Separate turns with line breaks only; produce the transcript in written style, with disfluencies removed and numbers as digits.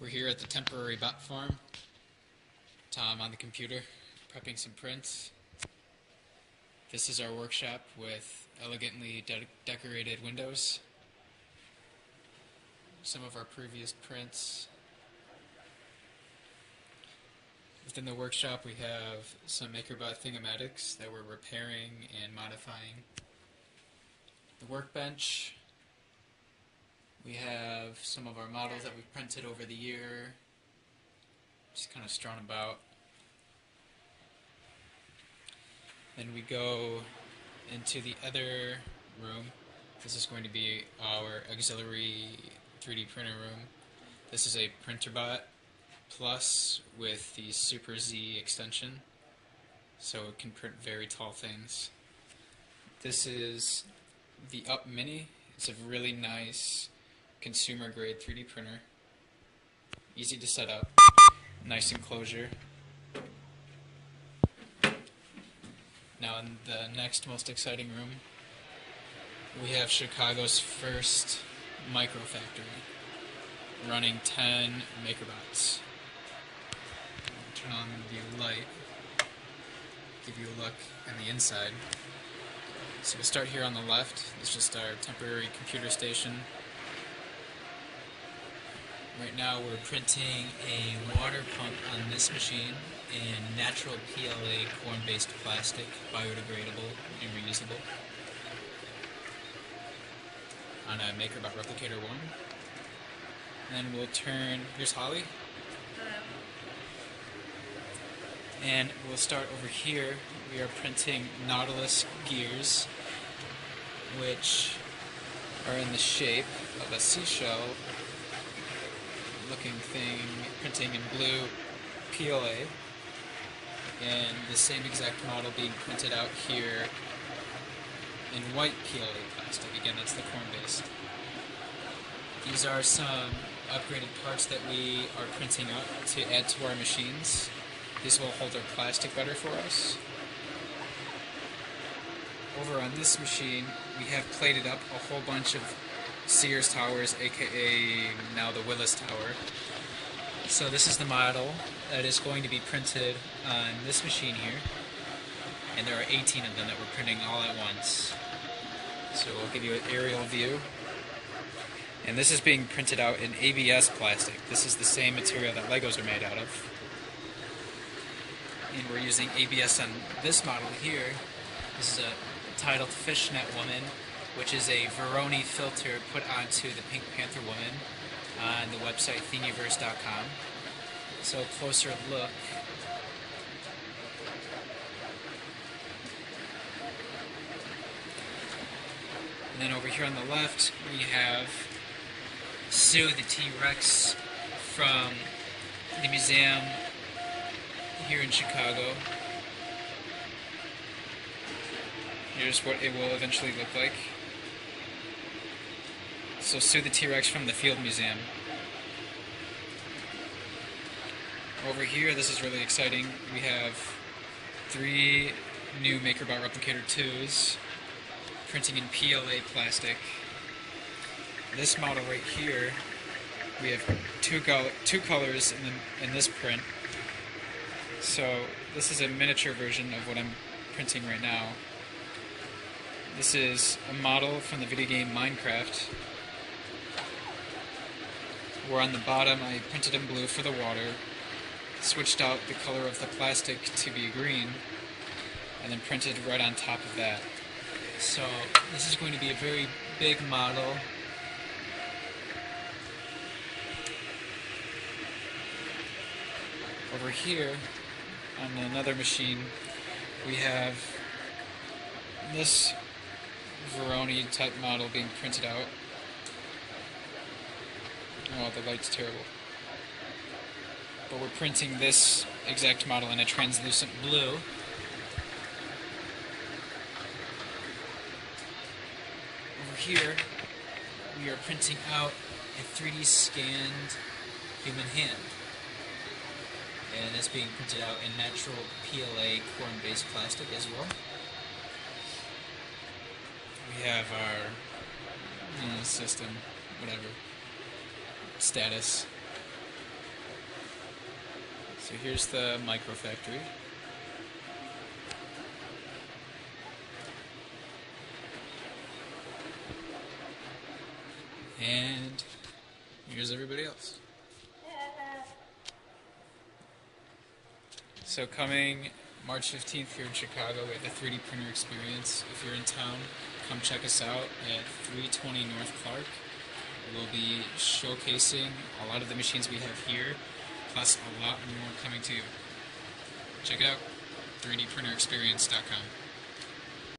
We're here at the temporary bot farm. Tom on the computer, prepping some prints. This is our workshop with elegantly decorated windows. Some of our previous prints. Within the workshop we have some MakerBot thingamatics that we're repairing and modifying. The workbench. We have some of our models that we've printed over the year, just kind of strewn about. Then we go into the other room. This is going to be our auxiliary 3D printer room. This is a PrinterBot Plus with the Super Z extension, so it can print very tall things. This is the Up Mini. It's a really nice consumer grade 3D printer. Easy to set up. Nice enclosure. Now in the next most exciting room, we have Chicago's first micro factory running 10 MakerBots. Turn on the light, give you a look on the inside. So we'll start here on the left. It's just our temporary computer station. Right now we're printing a water pump on this machine in natural PLA corn-based plastic, biodegradable and reusable, on a MakerBot Replicator 1. And then we'll turn, here's Holly.
Hello.
And we'll start over here. We are printing Nautilus gears, which are in the shape of a seashell looking thing, printing in blue PLA, and the same exact model being printed out here in white PLA plastic. Again, that's the corn-based. These are some upgraded parts that we are printing out to add to our machines. This will hold our plastic better for us. Over on this machine, we have plated up a whole bunch of Sears towers, aka now the Willis Tower. So this is the model that is going to be printed on this machine here, and there are 18 of them that we're printing all at once. So we'll give you an aerial view. And this is being printed out in ABS plastic. This is the same material that Legos are made out of. And we're using ABS on this model here. This is a titled Fishnet Woman, which is a Veroni filter put onto the Pink Panther woman on the website Thingiverse.com. So a closer look. And then over here on the left, we have Sue the T-Rex from the museum here in Chicago. Here's what it will eventually look like. So Sue the T-Rex from the Field Museum. Over here, this is really exciting. We have 3 new MakerBot Replicator 2s printing in PLA plastic. This model right here, we have two colors in this print. So this is a miniature version of what I'm printing right now. This is a model from the video game Minecraft, where on the bottom I printed in blue for the water, switched out the color of the plastic to be green, and then printed right on top of that. So this is going to be a very big model. Over here, on another machine, we have this Veroni type model being printed out. Oh, the light's terrible. But we're printing this exact model in a translucent blue. Over here, we are printing out a 3D scanned human hand. And it's being printed out in natural PLA corn-based plastic as well. We have our system, whatever, status. So here's the micro factory. And here's everybody else. So coming March 15th here in Chicago, we have the 3D printer experience. If you're in town, come check us out at 320 North Clark. We'll be showcasing a lot of the machines we have here, plus a lot more coming to you. Check it out, 3dprinterexperience.com.